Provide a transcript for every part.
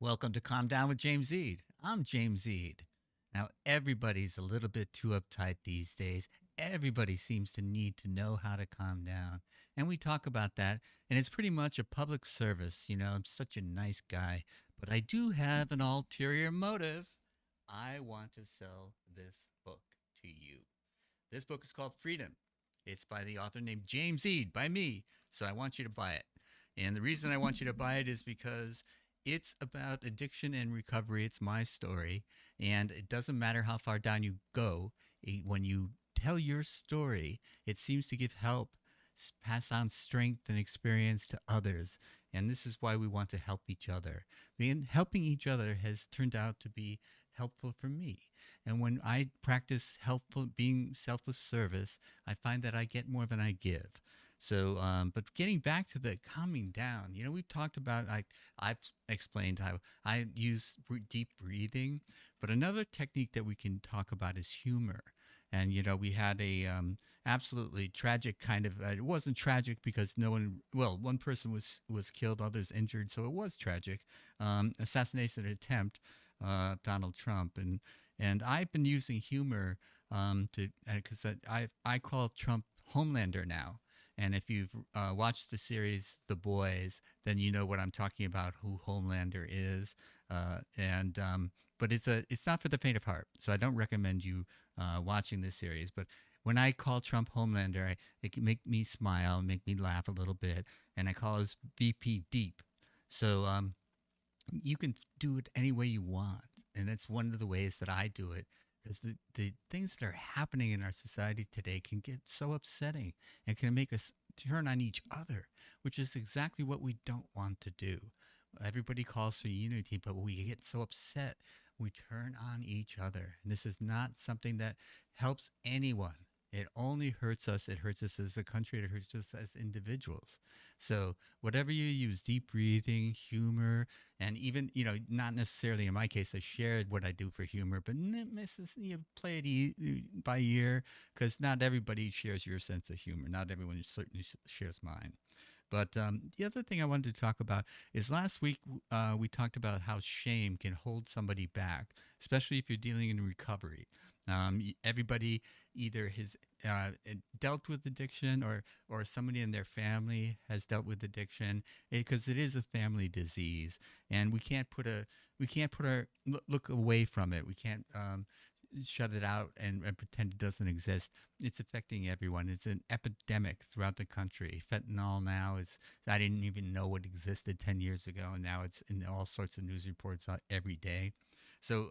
Welcome to Calm Down with James Eade. I'm James Eade. Now, everybody's a little bit too uptight these days. Everybody seems to need to know how to calm down. And we talk about that, and it's pretty much a public service. I'm such a nice guy, but I do have an ulterior motive. I want to sell this book to you. This book is called Freedom. It's by the author named James Eade, by me. So I want you to buy it. And the reason I want you to buy it is because it's about addiction and recovery. It's my story. And it doesn't matter how far down you go, when you tell your story, it seems to give help, pass on strength and experience to others. And this is why we want to help each other. And helping each other has turned out to be helpful for me. And when I practice helpful, being selfless service, I find that I get more than I give. So, but getting back to the calming down, we've talked about, I've explained how I use deep breathing, but another technique that we can talk about is humor. And, we had a absolutely tragic kind of, it wasn't tragic because one person was killed, others injured. So it was tragic. Assassination attempt, Donald Trump. And I've been using humor because I call Trump Homelander now. And if you've watched the series The Boys, then you know what I'm talking about, who Homelander is. But it's not for the faint of heart. So I don't recommend you watching this series. But when I call Trump Homelander, it can make me smile, make me laugh a little bit, and I call his VP Deep. So you can do it any way you want, and that's one of the ways that I do it. Because the things that are happening in our society today can get so upsetting and can make us turn on each other, which is exactly what we don't want to do. Everybody calls for unity, but we get so upset, we turn on each other. And this is not something that helps anyone. It only hurts us. It hurts us as a country. It hurts us as individuals. So whatever you use, deep breathing, humor, and even, not necessarily in my case, I shared what I do for humor, but play it by ear, because not everybody shares your sense of humor. Not everyone certainly shares mine. But the other thing I wanted to talk about is last week we talked about how shame can hold somebody back, especially if you're dealing in recovery. Everybody either has dealt with addiction, or somebody in their family has dealt with addiction, because it is a family disease, and we can't look away from it. We can't shut it out and pretend it doesn't exist. It's affecting everyone. It's an epidemic throughout the country. Fentanyl now is, I didn't even know it existed 10 years ago, and now it's in all sorts of news reports every day. So,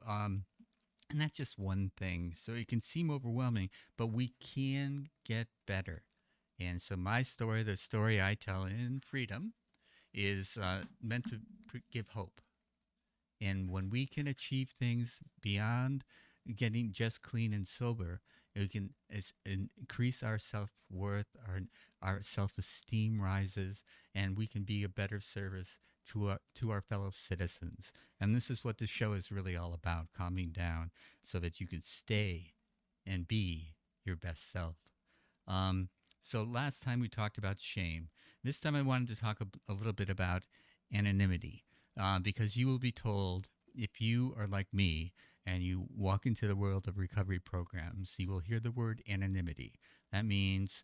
and that's just one thing. So it can seem overwhelming, but we can get better. And so my story, the story I tell in Freedom, is meant to give hope. And when we can achieve things beyond getting just clean and sober, we can increase our self worth, our self esteem rises, and we can be a better service to our fellow citizens. And this is what the show is really all about, calming down so that you can stay and be your best self. Um, so last time we talked about shame. This time I wanted to talk a little bit about anonymity, because you will be told, if you are like me and you walk into the world of recovery programs, you will hear the word anonymity. That means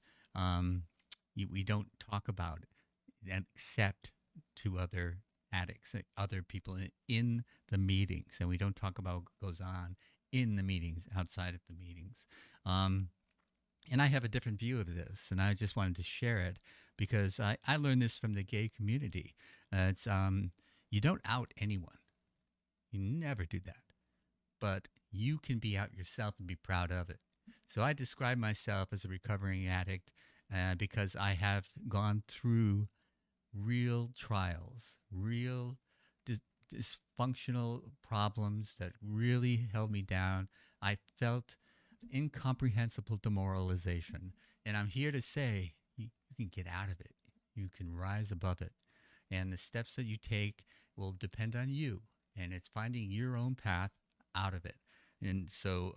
we don't talk about it except to other addicts, other people in the meetings, and we don't talk about what goes on in the meetings, outside of the meetings. Um, and I have a different view of this, and I just wanted to share it because I learned this from the gay community. It's You don't out anyone. You never do that. But you can be out yourself and be proud of it. So I describe myself as a recovering addict because I have gone through real trials, real dysfunctional problems that really held me down. I felt incomprehensible demoralization. And I'm here to say you can get out of it. You can rise above it. And the steps that you take will depend on you. And it's finding your own path out of it. And so,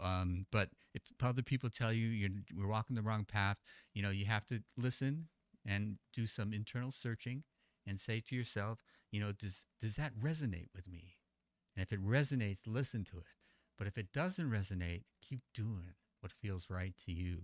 but if other people tell you we're walking the wrong path, you have to listen and do some internal searching and say to yourself, does that resonate with me? And if it resonates, listen to it. But if it doesn't resonate, keep doing what feels right to you.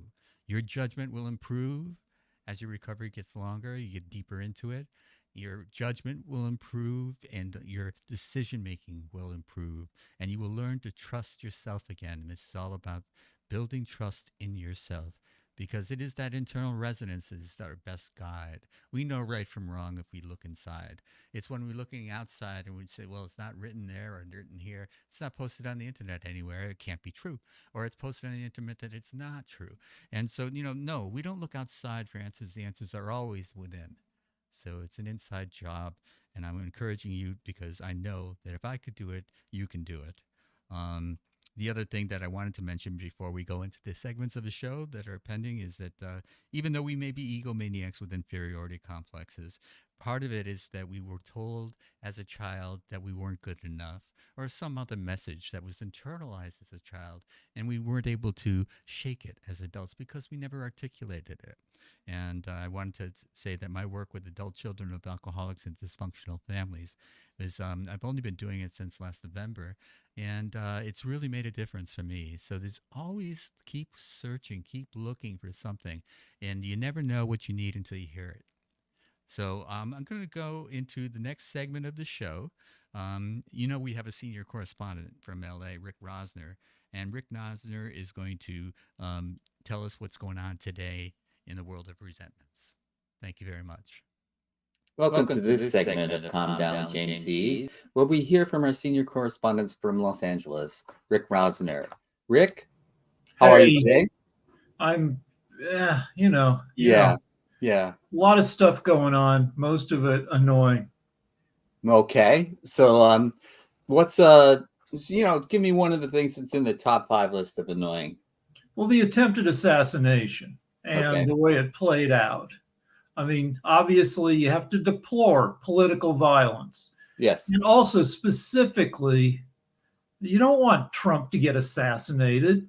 Your judgment will improve as your recovery gets longer, you get deeper into it. Your judgment will improve and your decision making will improve. And you will learn to trust yourself again. And this is all about building trust in yourself because it is that internal resonance that is our best guide. We know right from wrong if we look inside. It's when we're looking outside and we say, well, it's not written there or written here. It's not posted on the internet anywhere. It can't be true. Or it's posted on the internet that it's not true. And so, no, we don't look outside for answers. The answers are always within. So it's an inside job. And I'm encouraging you because I know that if I could do it, you can do it. Um, the other thing that I wanted to mention before we go into the segments of the show that are pending is that even though we may be egomaniacs with inferiority complexes, part of it is that we were told as a child that we weren't good enough or some other message that was internalized as a child, and we weren't able to shake it as adults because we never articulated it. And I wanted to say that my work with adult children of alcoholics and dysfunctional families is I've only been doing it since last November, and it's really made a difference for me. So there's always keep searching, keep looking for something, and you never know what you need until you hear it. So I'm going to go into the next segment of the show. We have a senior correspondent from LA, Rick Rosner, and Rick Rosner is going to tell us what's going on today in the world of resentments. Thank you very much. Welcome to this segment of Calm Down, James Eade, where we hear from our senior correspondents from Los Angeles, Rick Rosner. Rick, how are you today? I'm, Yeah. A lot of stuff going on, most of it annoying. Okay. So, give me one of the things that's in the top 5 list of annoying. Well, the attempted assassination and the way it played out. I mean, obviously, you have to deplore political violence. Yes. And also, specifically, you don't want Trump to get assassinated.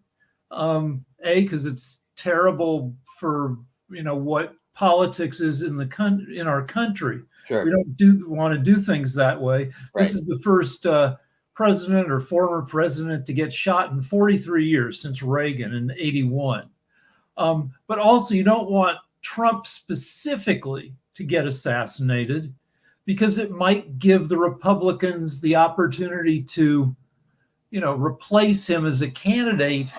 Because it's terrible for, what politics is in our country. Sure. We don't want to do things that way. Right. This is the first president or former president to get shot in 43 years since Reagan in 81. But also, you don't want Trump specifically to get assassinated because it might give the Republicans the opportunity to, replace him as a candidate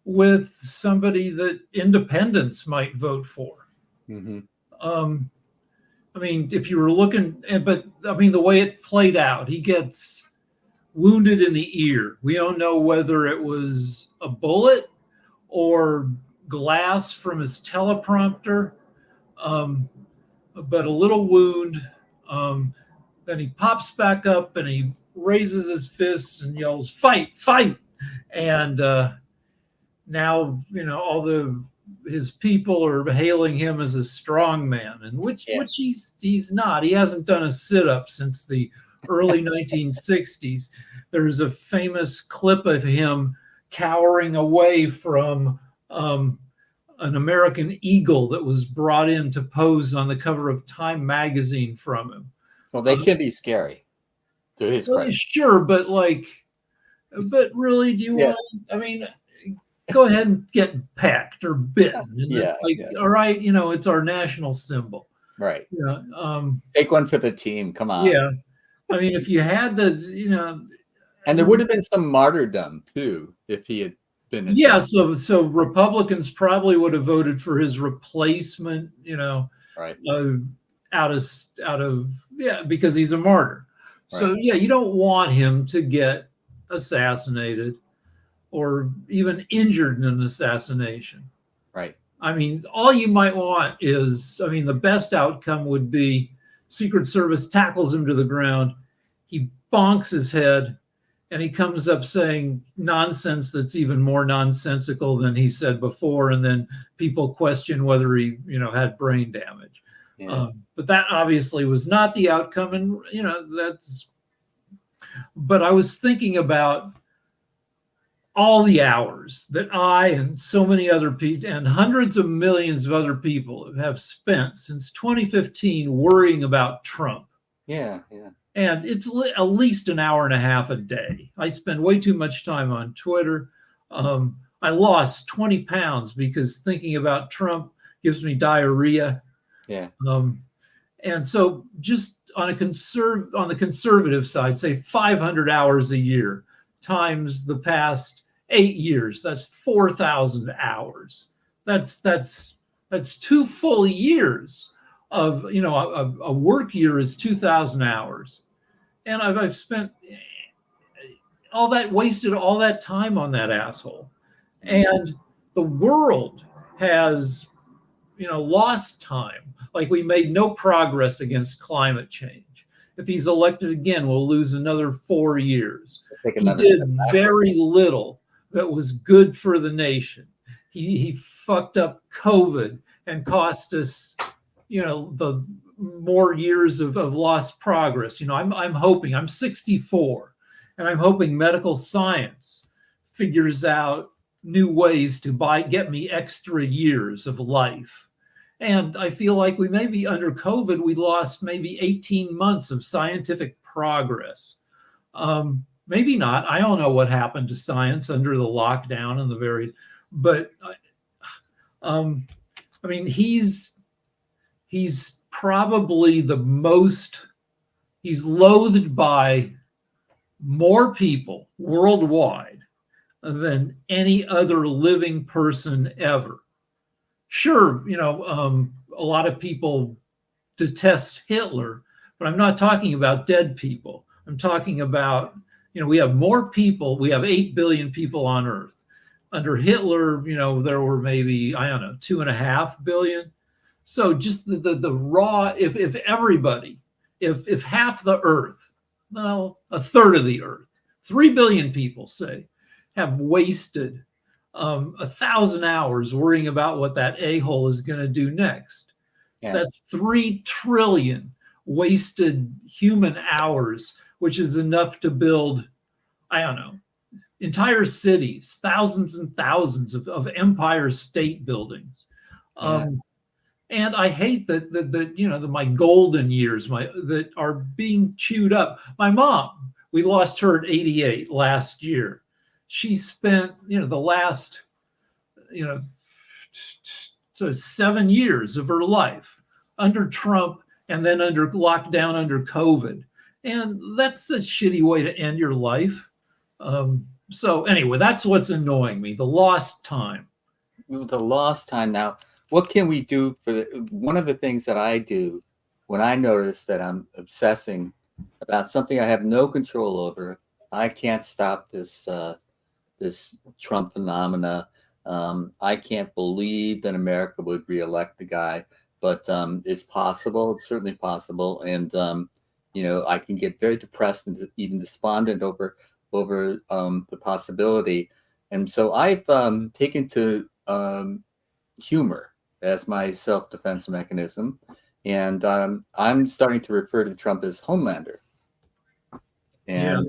with somebody that independents might vote for. Mm-hmm. I mean, if you were looking, the way it played out, he gets wounded in the ear. We don't know whether it was a bullet or glass from his teleprompter, but a little wound. Then he pops back up and he raises his fists and yells, "Fight, fight!" And now, his people are hailing him as a strong man, and which he's not. He hasn't done a sit-up since the early 1960s. There's a famous clip of him cowering away from an American eagle that was brought in to pose on the cover of Time magazine from him. Well, they can be scary. To his credit. Sure, but really, do you want? I mean, go ahead and get pecked or bitten. And all right, it's our national symbol. Right. Take one for the team. Come on. Yeah. I mean, if you had and there would have been some martyrdom too if he had been. So Republicans probably would have voted for his replacement. Right. Because he's a martyr. Right. So you don't want him to get assassinated or even injured in an assassination. Right. I mean, all you might want is, the best outcome would be Secret Service tackles him to the ground, he bonks his head, and he comes up saying nonsense that's even more nonsensical than he said before, and then people question whether he, had brain damage. Yeah. But that obviously was not the outcome, and but I was thinking about all the hours that I and so many other people and hundreds of millions of other people have spent since 2015 worrying about Trump. Yeah. and it's at least an hour and a half a day. I spend way too much time on Twitter. I lost 20 pounds because thinking about Trump gives me diarrhea. Yeah. And so just on the conservative side, say 500 hours a year times the past 8 years, that's 4,000 hours. That's 2 full years of, a work year is 2,000 hours. And I've spent wasted all that time on that asshole. And the world has, lost time. Like, we made no progress against climate change. If he's elected again, we'll lose another 4 years. He did very little that was good for the nation. He fucked up COVID and cost us, the more years of lost progress. I'm hoping, I'm 64, and I'm hoping medical science figures out new ways to get me extra years of life. And I feel like we maybe under COVID, we lost maybe 18 months of scientific progress. Maybe not. I don't know what happened to science under the lockdown and but I mean, he's probably he's loathed by more people worldwide than any other living person ever. Sure, a lot of people detest Hitler, but I'm not talking about dead people. I'm talking about, we have more people. We have 8 billion people on Earth. Under Hitler, there were maybe, I don't know, 2.5 billion. So just the raw, if everybody, if half the Earth, well, a third of the Earth, 3 billion people, say, have wasted 1,000 hours worrying about what that a-hole is going to do next. Yeah. That's 3 trillion wasted human hours, which is enough to build, I don't know, entire cities, thousands and thousands of empire state buildings. Yeah. And I hate that my golden years, that are being chewed up. My mom, we lost her at 88 last year. She spent, the last, 7 years of her life under Trump and then under lockdown under COVID. And that's a shitty way to end your life. So anyway, that's what's annoying me, the lost time. The lost time. Now, what can we do one of the things that I do when I notice that I'm obsessing about something I have no control over, I can't stop this Trump phenomena. I can't believe that America would reelect the guy, but it's possible. It's certainly possible. And, I can get very depressed and even despondent over the possibility. And so I've taken to humor as my self-defense mechanism. And I'm starting to refer to Trump as Homelander. And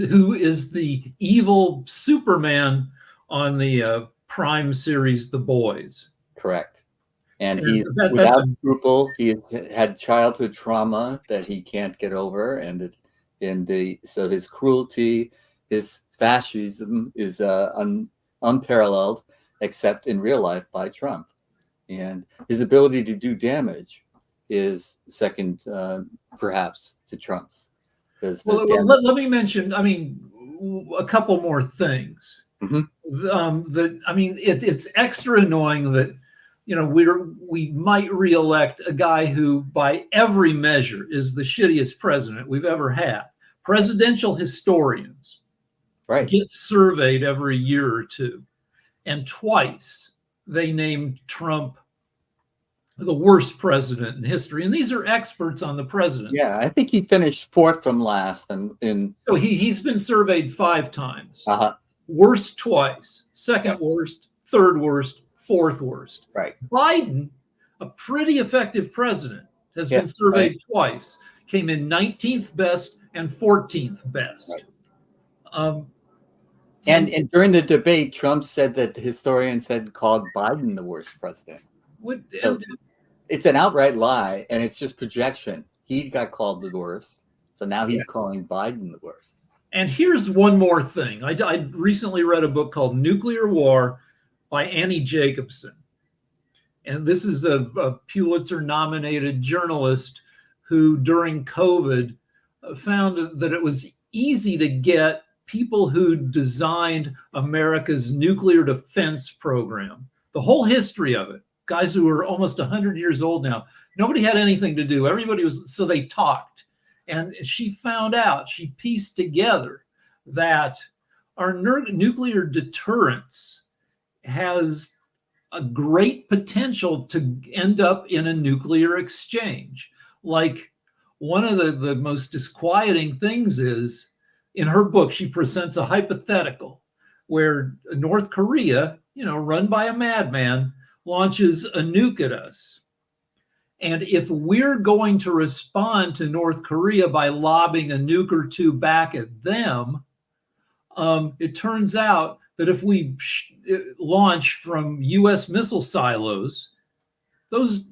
who is the evil Superman on the Prime series, The Boys. Correct. And he's without scruple. He has had childhood trauma that he can't get over, so his cruelty, his fascism is unparalleled, except in real life by Trump. And his ability to do damage is second, perhaps, to Trump's. Let me mention, a couple more things. Mm-hmm. It's extra annoying that, we might reelect a guy who, by every measure, is the shittiest president we've ever had. Presidential historians get surveyed every year or two, and twice they named Trump the worst president in history. And these are experts on the presidency. Yeah, I think he finished 4th from last. So he's been surveyed 5 times. Worst twice, second worst, third worst, 4th worst. Right. Biden, a pretty effective president, has been surveyed twice. Came in 19th best and 14th best. Right. And during the debate, Trump said that the historians had called Biden the worst president. It's an outright lie, and it's just projection. he got called the worst. So now he's calling Biden the worst. And here's one more thing. I recently read a book called Nuclear War by Annie Jacobsen. And this is a Pulitzer-nominated journalist who, during COVID, found that it was easy to get people who designed America's nuclear defense program, the whole history of it, guys who are almost 100 years old now. Nobody had anything to do. Everybody was, so they talked. And she found out, she pieced together that our nuclear deterrence has a great potential to end up in a nuclear exchange. Like, one of the most disquieting things is, in her book, she presents a hypothetical where North Korea, run by a madman, launches a nuke at us. And if we're going to respond to North Korea by lobbing a nuke or two back at them, it turns out that if we launch from U.S. missile silos, those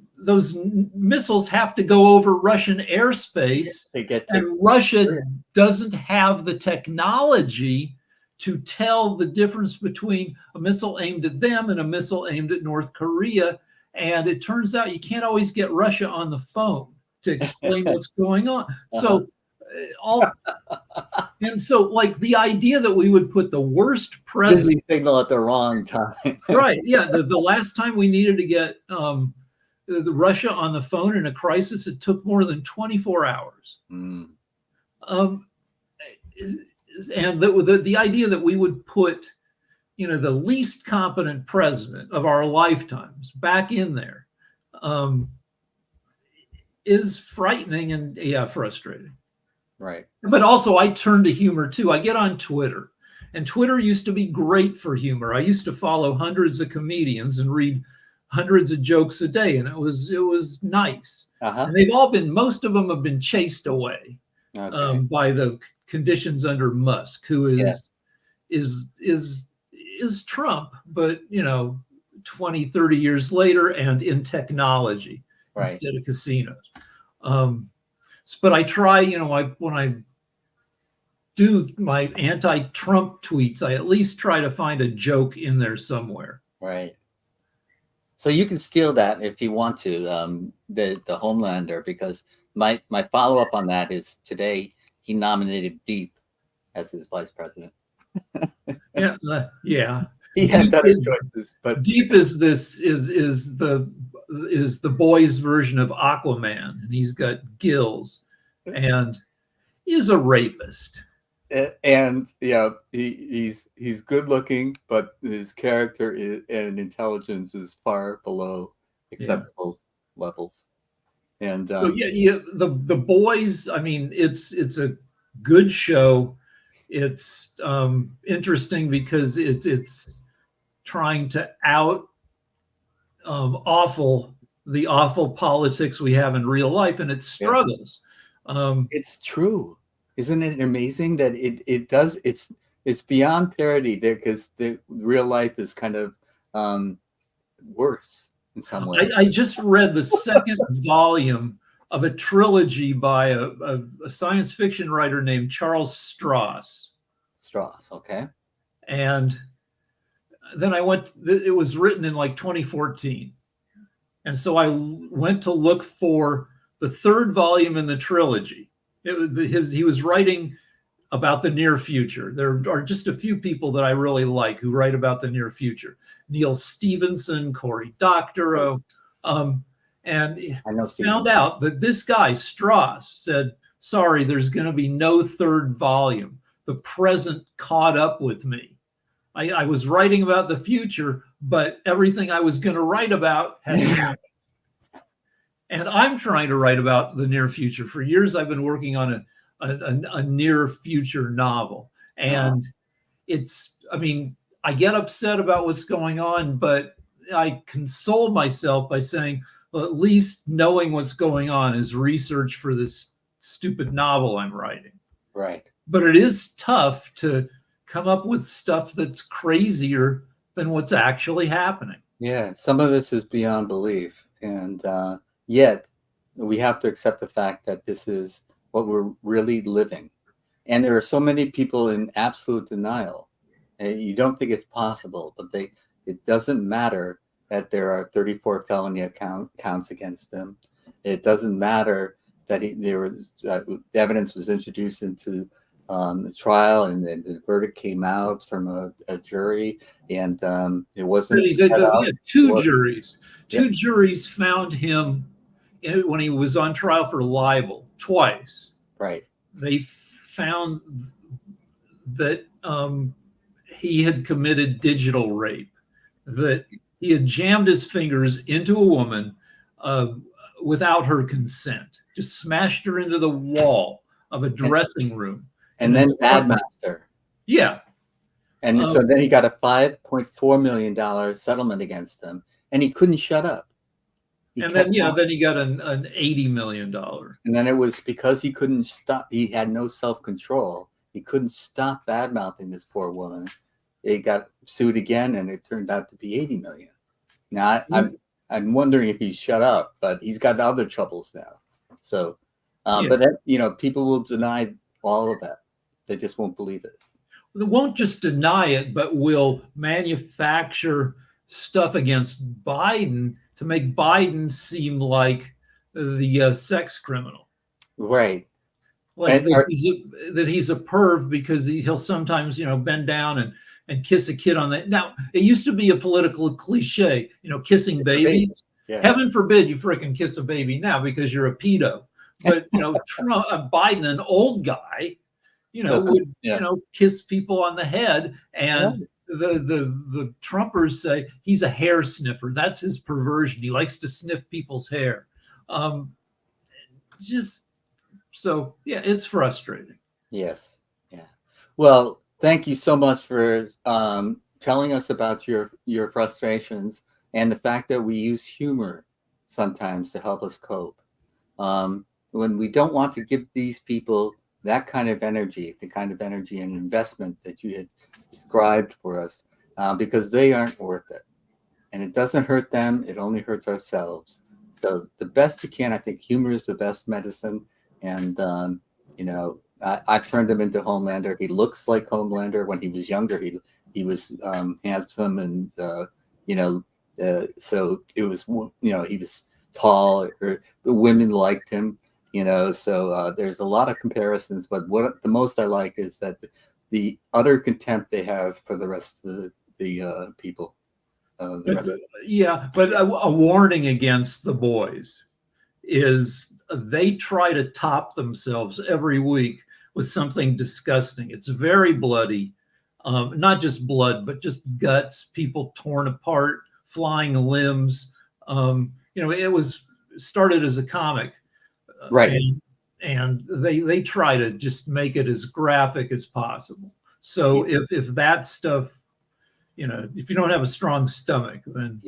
missiles have to go over Russian airspace, and Russia doesn't have the technology to tell the difference between a missile aimed at them and a missile aimed at North Korea. And it turns out you can't always get Russia on the phone to explain what's going on. So like the idea that we would put the worst president signal at the wrong time. Right. Yeah. The last time we needed to get the Russia on the phone in a crisis, it took more than 24 hours. And the idea that we would put the least competent president of our lifetimes back in there is frightening and frustrating. Right. But also I turn to humor too. I get on Twitter, and Twitter used to be great for humor. I used to follow hundreds of comedians and read hundreds of jokes a day, and it was nice. And most of them have been chased away by the conditions under Musk, who is Trump, but 20, 30 years later, and in technology instead of casinos. But I try, when I do my anti-Trump tweets, I at least try to find a joke in there somewhere. Right. So you can steal that if you want to, the Homelander, because my follow-up on that is today he nominated Deep as his vice president. Yeah. He had better choices, but Deep is the boys' version of Aquaman, and he's got gills, and he's a rapist. And he's good looking, but his character and intelligence is far below acceptable levels. And the boys. I mean, it's a good show. It's interesting because it's trying to out the awful politics we have in real life, and it struggles. It's true. Isn't it amazing that it does? It's beyond parody there, because the real life is kind of worse in some ways. I just read the second volume of a trilogy by a science fiction writer named Charles Stross. Okay. And then it was written in like 2014. And so I went to look for the third volume in the trilogy. He was writing about the near future. There are just a few people that I really like who write about the near future. Neil Stephenson, Cory Doctorow. And I found out that this guy, Strauss, said, sorry, there's going to be no third volume. The present caught up with me. I was writing about the future, but everything I was going to write about has happened. And I'm trying to write about the near future. For years, I've been working on a near future novel. And I get upset about what's going on, but I console myself by saying, well, at least knowing what's going on is research for this stupid novel I'm writing. Right. But it is tough to come up with stuff that's crazier than what's actually happening. Yeah, some of this is beyond belief. And yet We have to accept the fact that this is what we're really living. And there are so many people in absolute denial. And you don't think it's possible, but it doesn't matter that there are 34 felony counts against him. It doesn't matter that evidence was introduced into the trial, and the verdict came out from a jury, and it wasn't set He up. had two Or, juries. yeah, Two juries found him when he was on trial for libel twice. right. They found that he had committed digital rape, that he had jammed his fingers into a woman without her consent, just smashed her into the wall of a dressing room. And then badmouthed her. Yeah. And so then he got a $5.4 million settlement against him, and he couldn't shut up. Then he got an $80 million. And then it was because he couldn't stop. He had no self-control. He couldn't stop bad-mouthing this poor woman. He got sued again, and it turned out to be $80 million. Now I'm wondering if he's shut up, but he's got other troubles now. So, but people will deny all of that. They just won't believe it. They won't just deny it, but will manufacture stuff against Biden to make Biden seem like the sex criminal. Right. Like that he's a perv because he'll sometimes, bend down and kiss a kid on the. Now, it used to be a political cliche, kissing babies. Yeah. Heaven forbid you frickin' kiss a baby now because you're a pedo. But, Trump, Biden, an old guy, would kiss people on the head, and the Trumpers say he's a hair sniffer. That's his perversion. He likes to sniff people's hair. So it's frustrating. Yes. Yeah. Well, thank you so much for telling us about your frustrations and the fact that we use humor sometimes to help us cope. When we don't want to give these people that kind of energy, the kind of energy and investment that you had described for us, because they aren't worth it. And it doesn't hurt them. It only hurts ourselves. So the best you can, I think humor is the best medicine. And, I turned him into Homelander. He looks like Homelander. When he was younger, he was handsome, and, so it was, he was tall, or women liked him. So there's a lot of comparisons, but what the most I like is that the utter contempt they have for the rest of the people. But a warning against the boys is they try to top themselves every week with something disgusting. It's very bloody, not just blood, but just guts, people torn apart, flying limbs. It was started as a comic. Right. And they try to just make it as graphic as possible. So if that stuff, if you don't have a strong stomach, then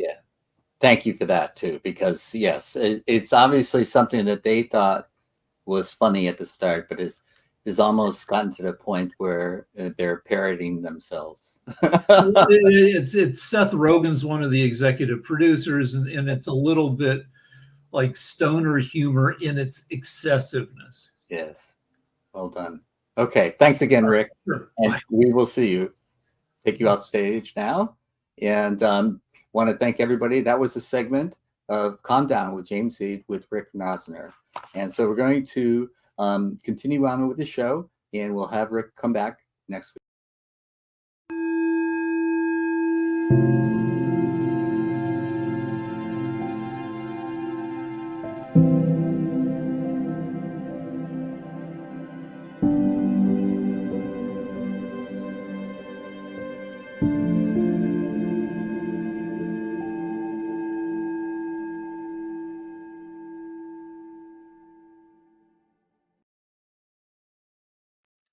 thank you for that too, because yes, it's obviously something that they thought was funny at the start, but is almost gotten to the point where they're parodying themselves. It's Seth Rogen's one of the executive producers, and it's a little bit like stoner humor in its excessiveness. Yes. Well done. Okay. Thanks again, Rick. Sure. And we will see you. Take you off stage now. And want to thank everybody. That was a segment of Calm Down with James Eade with Rick Nosner. And so we're going to continue on with the show, and we'll have Rick come back next week.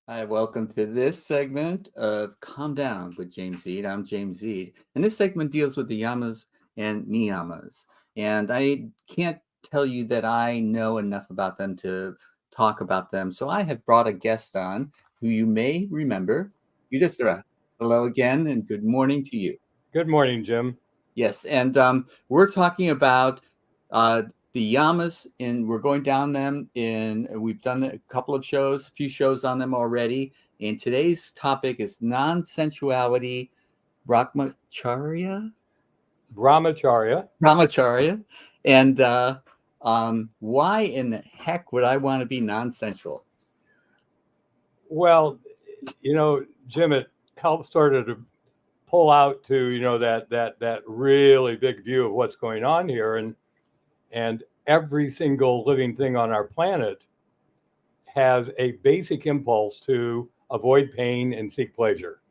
Hi, welcome to this segment of Calm Down with James Eade. I'm James Eade, and this segment deals with the yamas and niyamas. And I can't tell you that I know enough about them to talk about them. So I have brought a guest on who you may remember, Yudhishthira. Hello again, and good morning to you. Good morning, Jim. Yes, and we're talking about the yamas, and we're going down them we've done a few shows on them already. And today's topic is non-sensuality, brahmacharya, and why in the heck would I want to be non-sensual? Well, Jim, it helps sort of to pull out to that really big view of what's going on here, and every single living thing on our planet has a basic impulse to avoid pain and seek pleasure.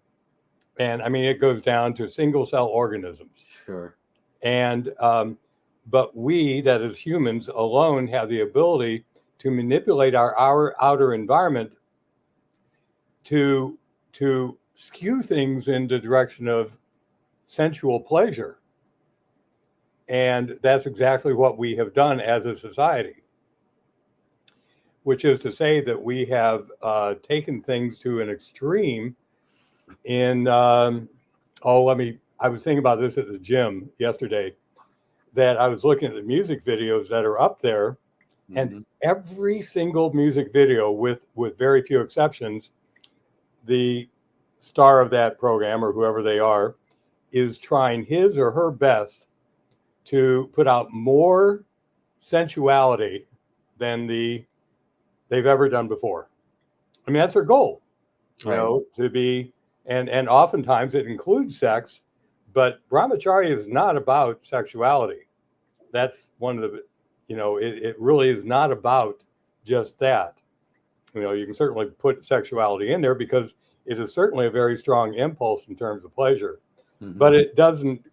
And I mean, it goes down to single cell organisms. Sure. And but we, that is humans alone, have the ability to manipulate our outer environment to skew things in the direction of sensual pleasure. And that's exactly what we have done as a society, which is to say that we have taken things to an extreme in, I was thinking about this at the gym yesterday, that I was looking at the music videos that are up there, and every single music video, with very few exceptions, the star of that program, or whoever they are, is trying his or her best to put out more sensuality than they've ever done before. I mean, that's their goal, to be, and oftentimes it includes sex, but brahmacharya is not about sexuality. That's one of the, it really is not about just that. You can certainly put sexuality in there because it is certainly a very strong impulse in terms of pleasure, but it doesn't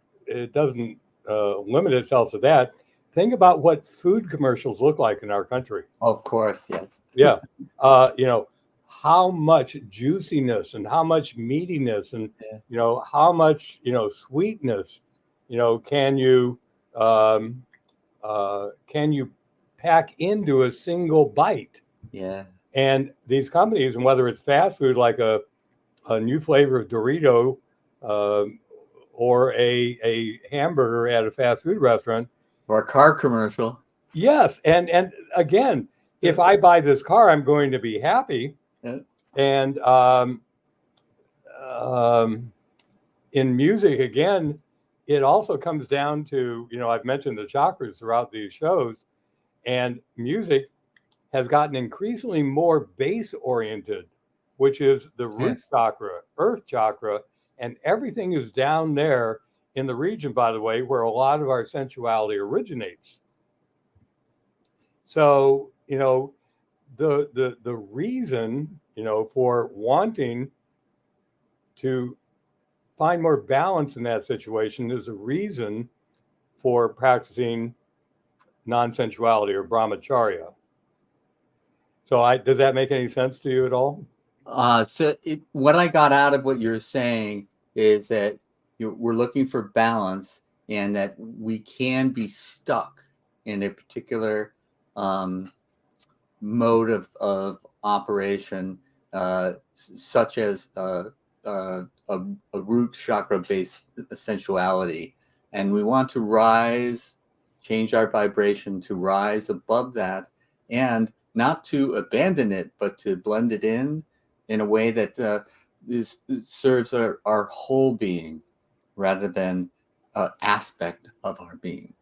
limit itself to that. Think about what food commercials look like in our country. Of course, yes. Yeah. How much juiciness and how much meatiness and, how much, sweetness, can you pack into a single bite? Yeah. And these companies, and whether it's fast food, like a new flavor of Dorito, or a hamburger at a fast food restaurant, or a car commercial. Yes, and again, if I buy this car, I'm going to be happy. Yeah. And in music, again, it also comes down to, I've mentioned the chakras throughout these shows, and music has gotten increasingly more base oriented, which is the root chakra, earth chakra, and everything is down there in the region, by the way, where a lot of our sensuality originates. So, the reason, for wanting to find more balance in that situation is a reason for practicing non-sensuality or brahmacharya. So does that make any sense to you at all? What I got out of what you're saying is that we're looking for balance, and that we can be stuck in a particular mode of operation, such as a root chakra based sensuality, and we want to change our vibration to rise above that, and not to abandon it, but to blend it in a way that serves our whole being rather than aspect of our being.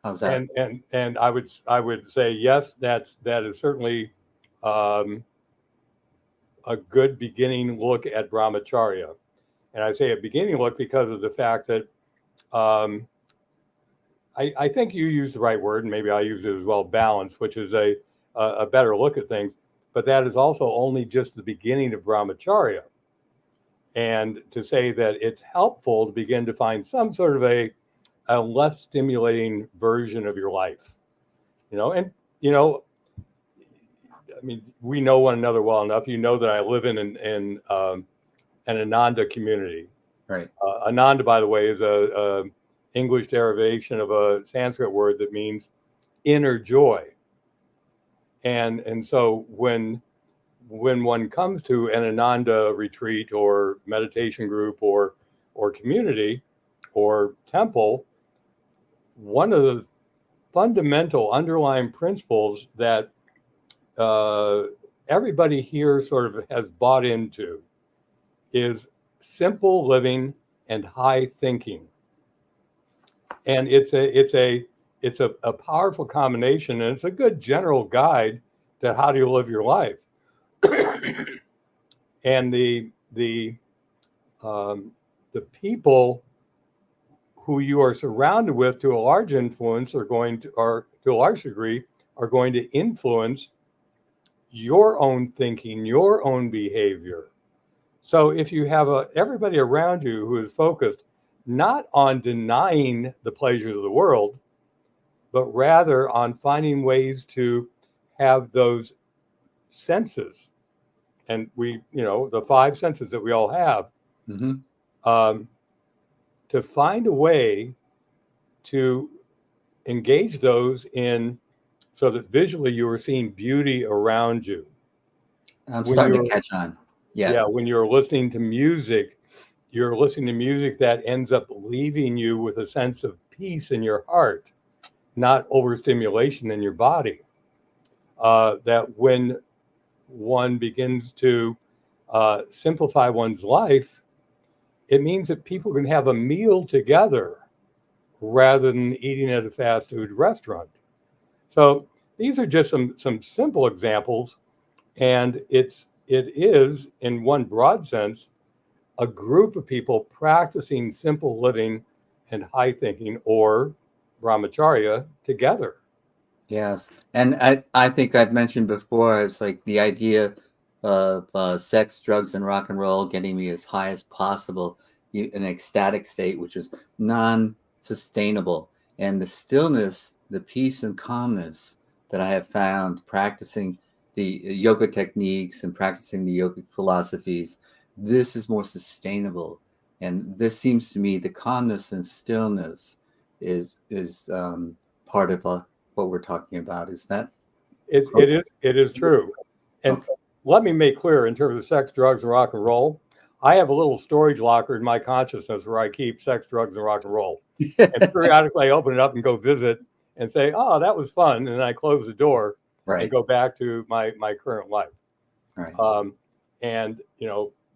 How's that? And I would say yes, that is certainly a good beginning look at brahmacharya. And I say a beginning look because of the fact that I think you used the right word, and maybe I use it as well, balance, which is a better look at things. But that is also only just the beginning of brahmacharya. And to say that it's helpful to begin to find some sort of a less stimulating version of your life, I mean, we know one another well enough. That I live in an Ananda community. Right. Ananda, by the way, is a English derivation of a Sanskrit word that means inner joy. And so when one comes to an Ananda retreat or meditation group or community or temple, one of fundamental underlying principles that everybody here sort of has bought into is simple living and high thinking. And it's a powerful combination, and it's a good general guide to how do you live your life. And the people who you are surrounded with, to a large influence, or to a large degree, are going to influence your own thinking, your own behavior. So if you have everybody around you who is focused not on denying the pleasures of the world, but rather on finding ways to have those senses, and the five senses that we all have, to find a way to engage those in, so that visually you are seeing beauty around you. I'm starting to catch on. Yeah, when you're listening to music, you're listening to music that ends up leaving you with a sense of peace in your heart, not overstimulation in your body. That when one begins to simplify one's life, it means that people can have a meal together rather than eating at a fast food restaurant. So these are just some simple examples, and it is, in one broad sense, a group of people practicing simple living and high thinking, or brahmacharya, together. Yes. And I think I've mentioned before, it's like the idea of sex, drugs, and rock and roll getting me as high as possible, in an ecstatic state, which is non-sustainable. And the stillness, the peace and calmness that I have found practicing the yoga techniques and practicing the yogic philosophies, this is more sustainable. And this seems to me, the calmness and stillness is part of what we're talking about. Is that it is true. And let me make clear, in terms of sex, drugs, and rock and roll, I have a little storage locker in my consciousness where I keep sex, drugs, and rock and roll. And periodically I open it up and go visit and say, oh, that was fun. And then I close the door and go back to my current life. Right. And,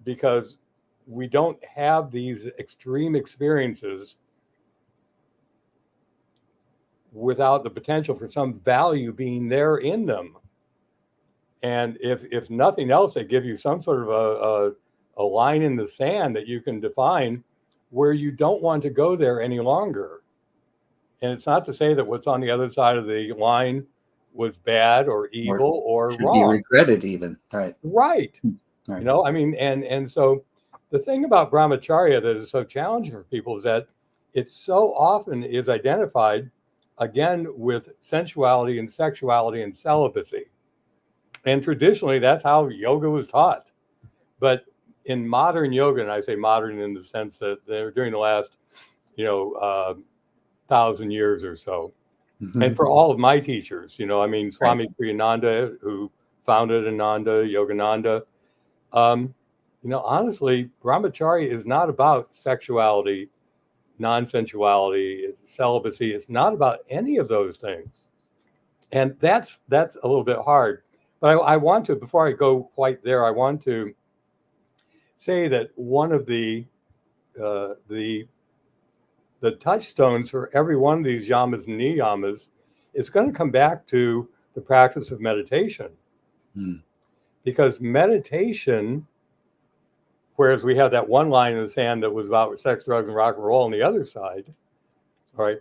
because we don't have these extreme experiences without the potential for some value being there in them. And if nothing else, they give you some sort of a line in the sand that you can define where you don't want to go there any longer. And it's not to say that what's on the other side of the line was bad or evil or should wrong. be regretted even. Right. Right. And so the thing about brahmacharya that is so challenging for people is that it so often is identified, again, with sensuality and sexuality and celibacy. And traditionally, that's how yoga was taught. But in modern yoga, and I say modern in the sense that they're during the last, 1,000 years or so, and for all of my teachers, Swami Kriyananda, who founded Ananda, Yogananda, honestly, brahmacharya is not about sexuality, non-sensuality, it's celibacy. It's not about any of those things. And that's a little bit hard. But I want to, before I go quite there, I want to say that one of the touchstones for every one of these yamas and niyamas is going to come back to the practice of meditation. Because meditation, whereas we have that one line in the sand that was about sex, drugs, and rock and roll on the other side, all right,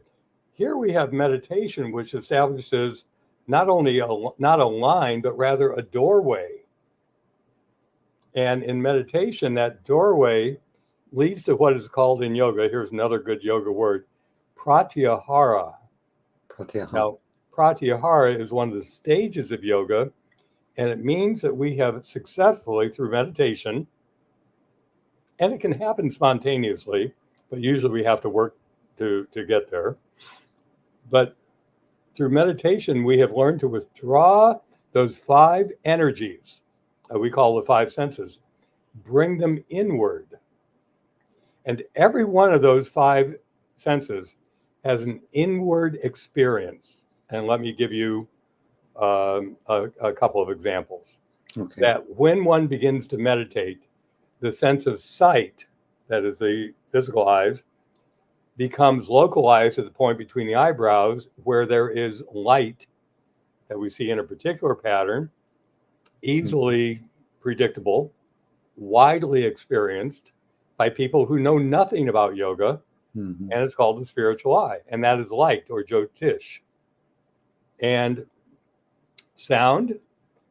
here we have meditation, which establishes not only not a line, but rather a doorway. And in meditation, that doorway leads to what is called in yoga, here's another good yoga word, pratyahara. Now, pratyahara is one of the stages of yoga, and it means that we have successfully, through meditation, and it can happen spontaneously, but usually we have to work to get there. But through meditation, we have learned to withdraw those five energies we call the five senses, bring them inward. And every one of those five senses has an inward experience. And let me give you a couple of examples. Okay. That when one begins to meditate, the sense of sight, that is the physical eyes, becomes localized at the point between the eyebrows where there is light that we see in a particular pattern, easily predictable, widely experienced by people who know nothing about yoga, Mhm. and it's called the spiritual eye, and that is light, or Jyotish. And sound,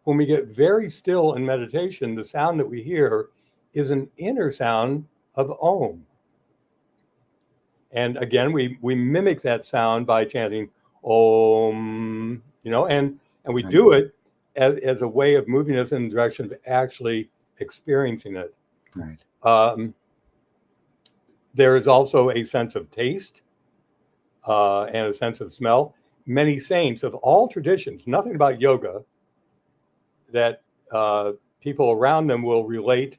when we get very still in meditation, the sound that we hear is an inner sound of Om. And again, we mimic that sound by chanting Om, and we Right. do it as a way of moving us in the direction of actually experiencing it. Right. There is also a sense of taste and a sense of smell. Many saints of all traditions, nothing about yoga, that people around them will relate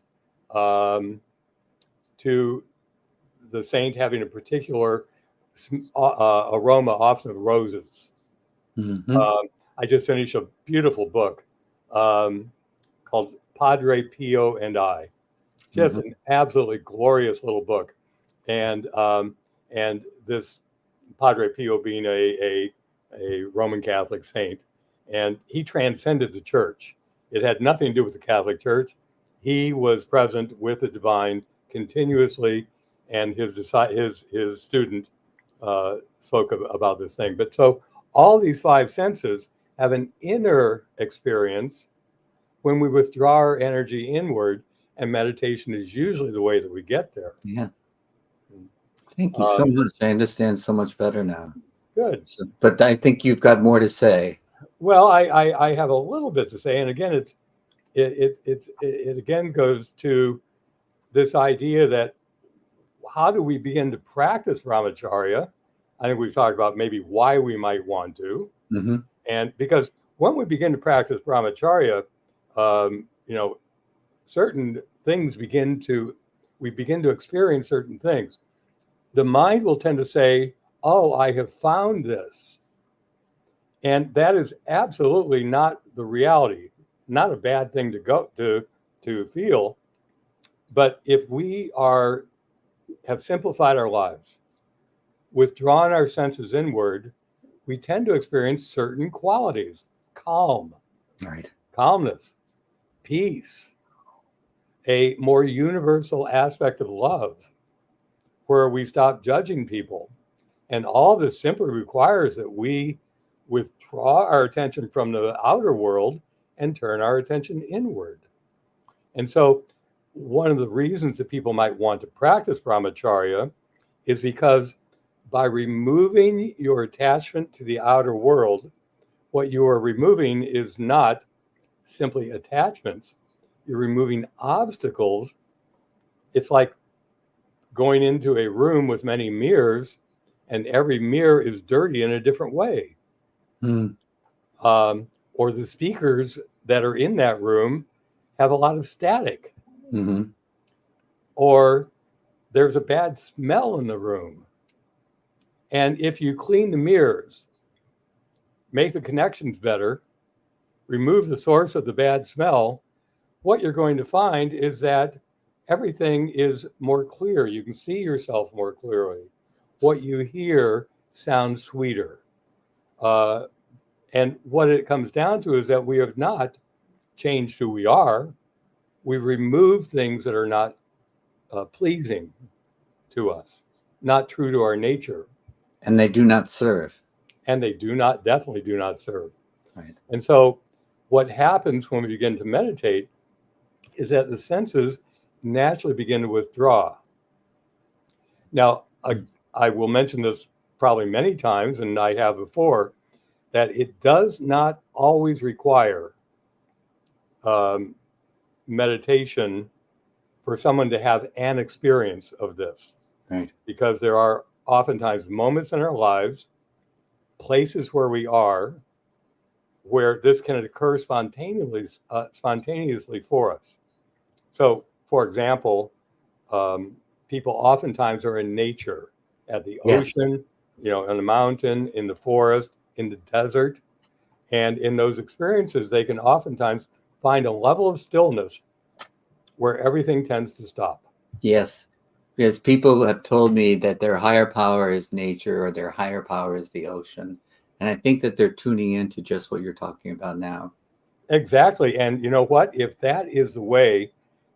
to the saint having a particular aroma, often of roses. Mhm. I just finished a beautiful book called Padre Pio and I. Just Mhm. an absolutely glorious little book, and this Padre Pio being a Roman Catholic saint, and he transcended the church. It had nothing to do with the Catholic Church. He was present with the divine continuously, and his student spoke about this thing. But so all these five senses have an inner experience when we withdraw our energy inward, and meditation is usually the way that we get there. Yeah. Thank you so much. I understand so much better now. Good. So, but I think you've got more to say. Well, I have a little bit to say, and again, it again goes to this idea that how do we begin to practice brahmacharya? I think we've talked about maybe why we might want to, Mhm. and because when we begin to practice brahmacharya, certain things we begin to experience certain things. The mind will tend to say, "Oh, I have found this." And that is absolutely not the reality. Not a bad thing to go to feel, but if we have simplified our lives, withdrawn our senses inward, we tend to experience certain qualities: calm, Right. calmness, peace, a more universal aspect of love, where we stop judging people. And all this simply requires that we withdraw our attention from the outer world and turn our attention inward. And so, one of the reasons that people might want to practice brahmacharya is because by removing your attachment to the outer world, what you are removing is not simply attachments, you're removing obstacles. It's like going into a room with many mirrors, and every mirror is dirty in a different way. Mm. Or the speakers that are in that room have a lot of static, Mhm. or there's a bad smell in the room. And if you clean the mirrors, make the connections better, remove the source of the bad smell, what you're going to find is that everything is more clear. You can see yourself more clearly. What you hear sounds sweeter. And what it comes down to is that we have not changed who we are. We remove things that are not pleasing to us, not true to our nature. And they do not serve. And they definitely do not serve. Right. And so what happens when we begin to meditate is that the senses naturally begin to withdraw. Now, I will mention this probably many times, and I have before, that it does not always require meditation for someone to have an experience of this. Right. Because there are oftentimes moments in our lives, places where we are, where this can occur spontaneously for us. So, for example, people oftentimes are in nature, at the Yes. ocean, on the mountain, in the forest, in the desert. And in those experiences, they can oftentimes find a level of stillness where everything tends to stop. Yes, because people have told me that their higher power is nature or their higher power is the ocean. And I think that they're tuning into just what you're talking about now. Exactly. And you know what? If that is the way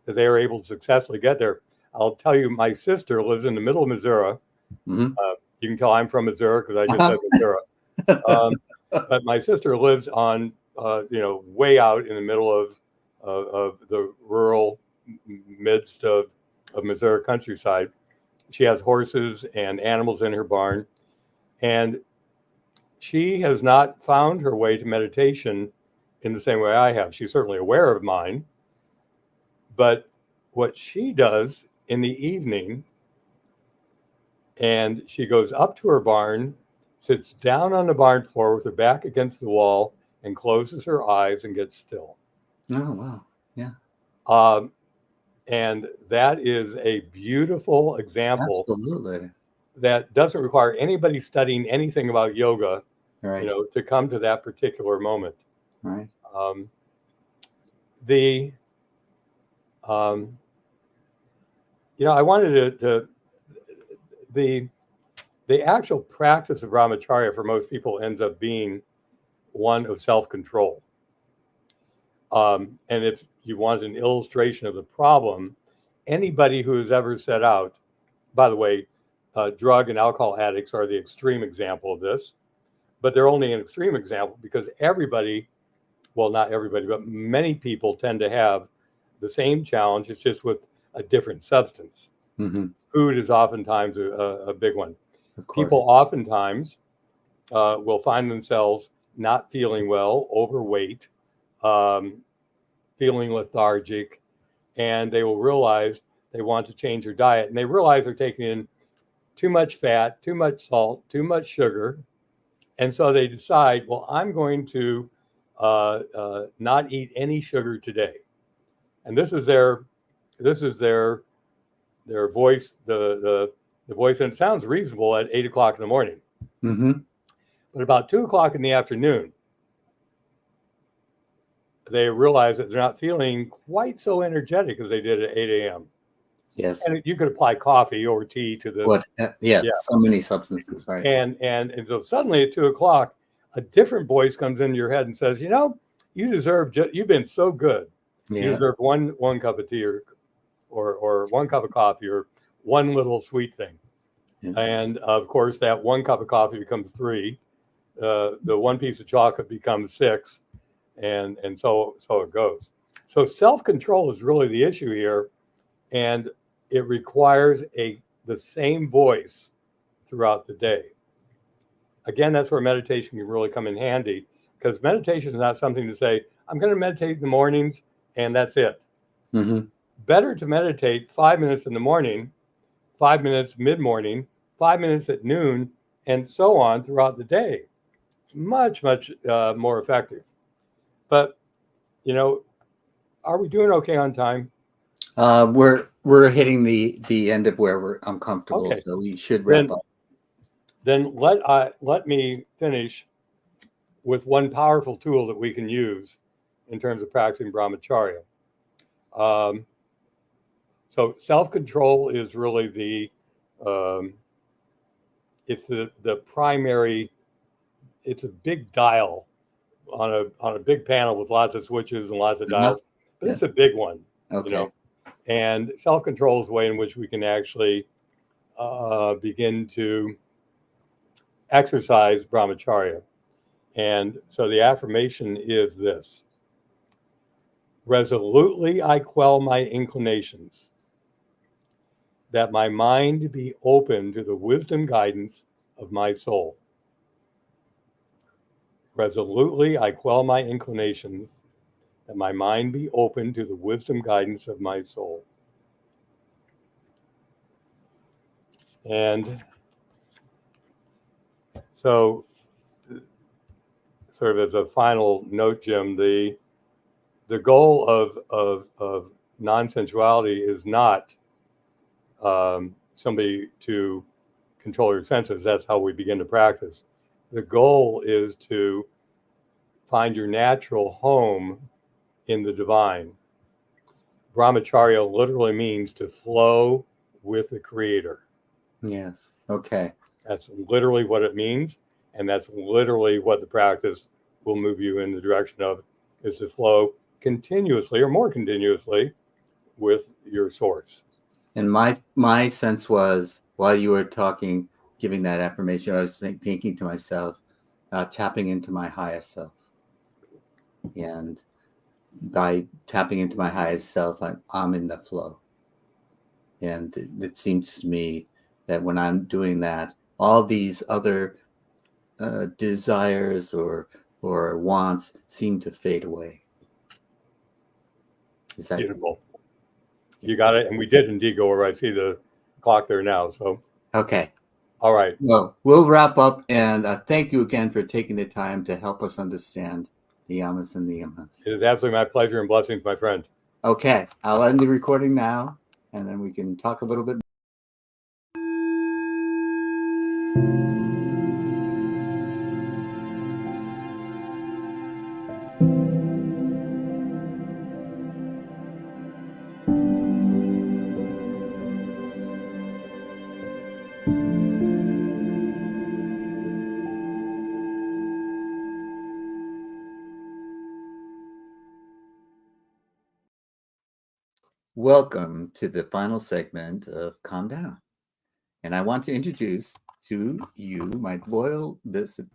that they are able to successfully get there, I'll tell you, my sister lives in the middle of Missouri. Mm-hmm. You can tell I'm from Missouri because I just said Missouri. But my sister lives on, way out in the middle of the rural midst of Missouri countryside. She has horses and animals in her barn, and she has not found her way to meditation in the same way I have. She's certainly aware of mine, but what she does in the evening, and she goes up to her barn, sits down on the barn floor with her back against the wall, and closes her eyes and gets still. Oh, wow. Yeah. And that is a beautiful example Absolutely. that doesn't require anybody studying anything about yoga, Right. to come to that particular moment. Right. I wanted to the actual practice of brahmacharya for most people ends up being one of self-control. And if you want an illustration of the problem, anybody who has ever set out, by the way, drug and alcohol addicts are the extreme example of this, but they're only an extreme example because everybody, well, not everybody, but many people tend to have the same challenge. It's just with a different substance. Mm-hmm. Food is oftentimes a big one. Of course. People oftentimes will find themselves not feeling well, overweight, feeling lethargic, and they will realize they want to change their diet. And they realize they're taking in too much fat, too much salt, too much sugar. And so they decide, well, I'm going to not eat any sugar today. And this is their voice, the voice, and it sounds reasonable at 8 o'clock in the morning. Mm-hmm. But about 2 o'clock in the afternoon, they realize that they're not feeling quite so energetic as they did at 8 a.m. Yes. And you could apply coffee or tea to this. Yeah, so many substances, right? And so suddenly at 2 o'clock, a different voice comes into your head and says, you deserve, you've been so good. Yeah. You deserve one cup of tea or one cup of coffee or one little sweet thing. Yeah. And of course, that one cup of coffee becomes 3. The one piece of chocolate becomes 6. And so it goes. So self-control is really the issue here. And it requires the same voice throughout the day. Again, that's where meditation can really come in handy, because meditation is not something to say, I'm going to meditate in the mornings and that's it. Mm-hmm. Better to meditate 5 minutes in the morning, 5 minutes mid-morning, 5 minutes at noon, and so on throughout the day. It's much, much more effective. But, are we doing okay on time? We're hitting the end of where I'm comfortable, okay. So we should wrap up. Then let me finish with one powerful tool that we can use in terms of practicing brahmacharya. So self-control is really it's the primary. It's a big dial on a big panel with lots of switches and lots of dials, but it's a big one. Okay. And self-control is the way in which we can actually begin to exercise brahmacharya. And so the affirmation is this: resolutely I quell my inclinations, that my mind be open to the wisdom guidance of my soul. Resolutely I quell my inclinations, that my mind be open to the wisdom guidance of my soul. And so, sort of as a final note, Jim, the goal of non-sensuality is not somebody to control your senses. That's how we begin to practice. the goal is to find your natural home in the divine. Brahmacharya literally means to flow with the creator. Yes. Okay. That's literally what it means. And that's literally what the practice will move you in the direction of, is to flow continuously or more continuously with your source. And my sense was, while you were talking, giving that affirmation, I was thinking to myself, tapping into my highest self. And by tapping into my highest self, I'm in the flow. And it seems to me that when I'm doing that, all these other desires or wants seem to fade away. Is that beautiful? You got it. And we did indeed go over. I see the clock there now. So, okay? All right. Well, we'll wrap up, and thank you again for taking the time to help us understand the yamas and niyamas. It is absolutely my pleasure and blessings, my friend. Okay, I'll end the recording now, and then we can talk a little bit. Welcome to the final segment of Calm Down. And I want to introduce to you, my loyal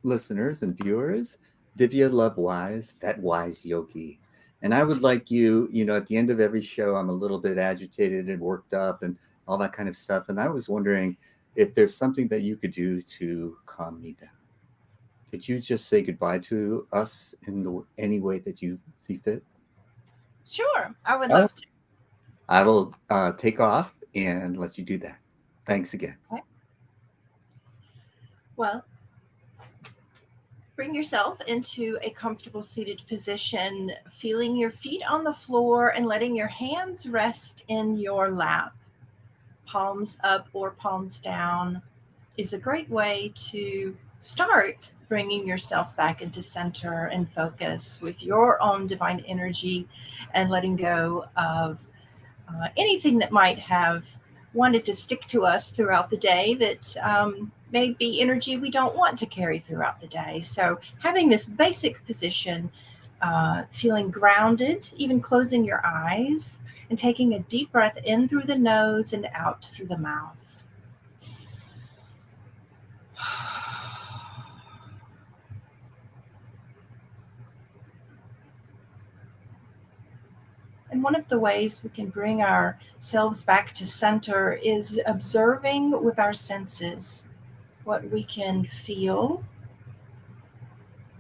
listeners and viewers, Divya Lovewise, that wise yogi. And I would like you, at the end of every show, I'm a little bit agitated and worked up and all that kind of stuff. And I was wondering if there's something that you could do to calm me down. Could you just say goodbye to us in any way that you see fit? Sure, I would love to. I will take off and let you do that. Thanks again. Okay. Well, bring yourself into a comfortable seated position, feeling your feet on the floor and letting your hands rest in your lap. Palms up or palms down is a great way to start bringing yourself back into center and focus with your own divine energy and letting go of anything that might have wanted to stick to us throughout the day that may be energy we don't want to carry throughout the day. So having this basic position, feeling grounded, even closing your eyes and taking a deep breath in through the nose and out through the mouth. And one of the ways we can bring ourselves back to center is observing with our senses what we can feel,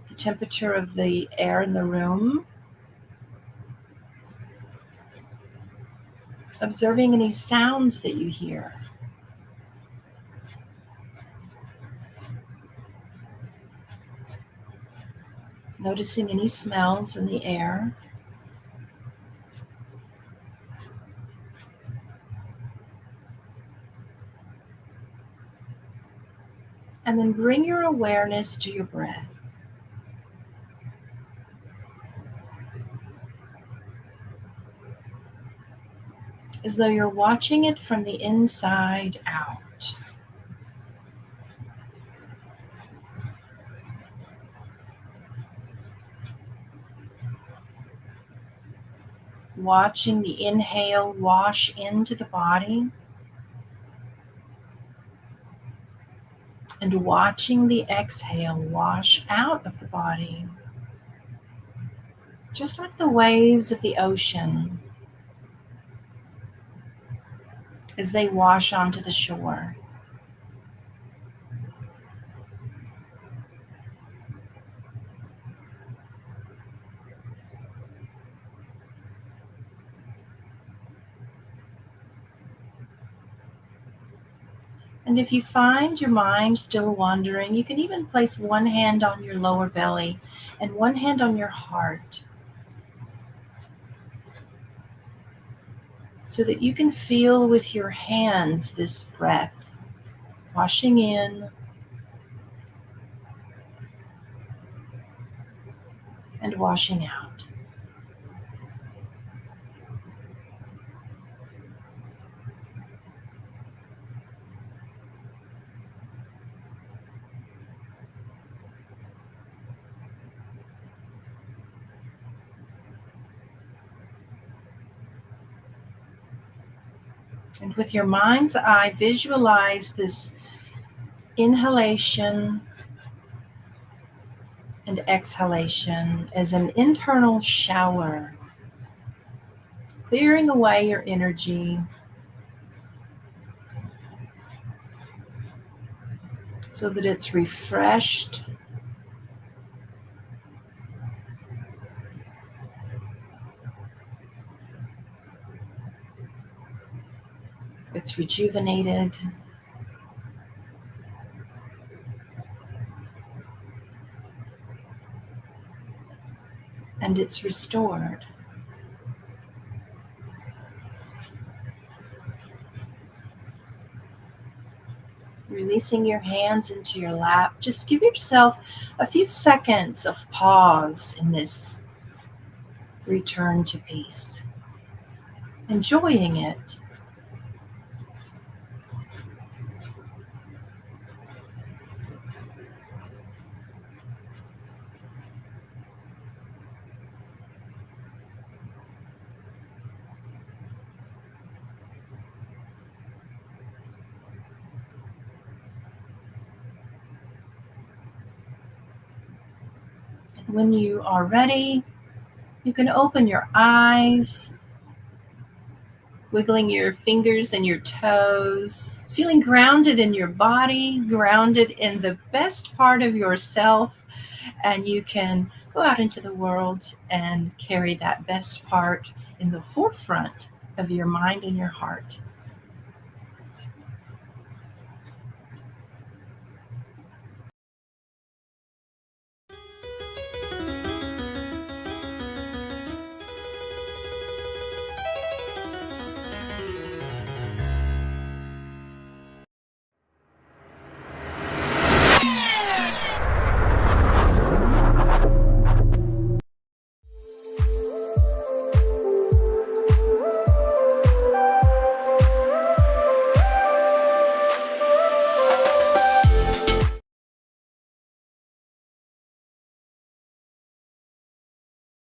the temperature of the air in the room, observing any sounds that you hear. Noticing any smells in the air. And then bring your awareness to your breath. As though you're watching it from the inside out. Watching the inhale wash into the body. And watching the exhale wash out of the body. Just like the waves of the ocean as they wash onto the shore. And if you find your mind still wandering, you can even place one hand on your lower belly and one hand on your heart so that you can feel with your hands this breath washing in and washing out. And with your mind's eye, visualize this inhalation and exhalation as an internal shower, clearing away your energy so that it's refreshed, it's rejuvenated, and it's restored. Releasing your hands into your lap, just give yourself a few seconds of pause in this return to peace, enjoying it. And when you are ready, you can open your eyes, wiggling your fingers and your toes, feeling grounded in your body, grounded in the best part of yourself, and you can go out into the world and carry that best part in the forefront of your mind and your heart.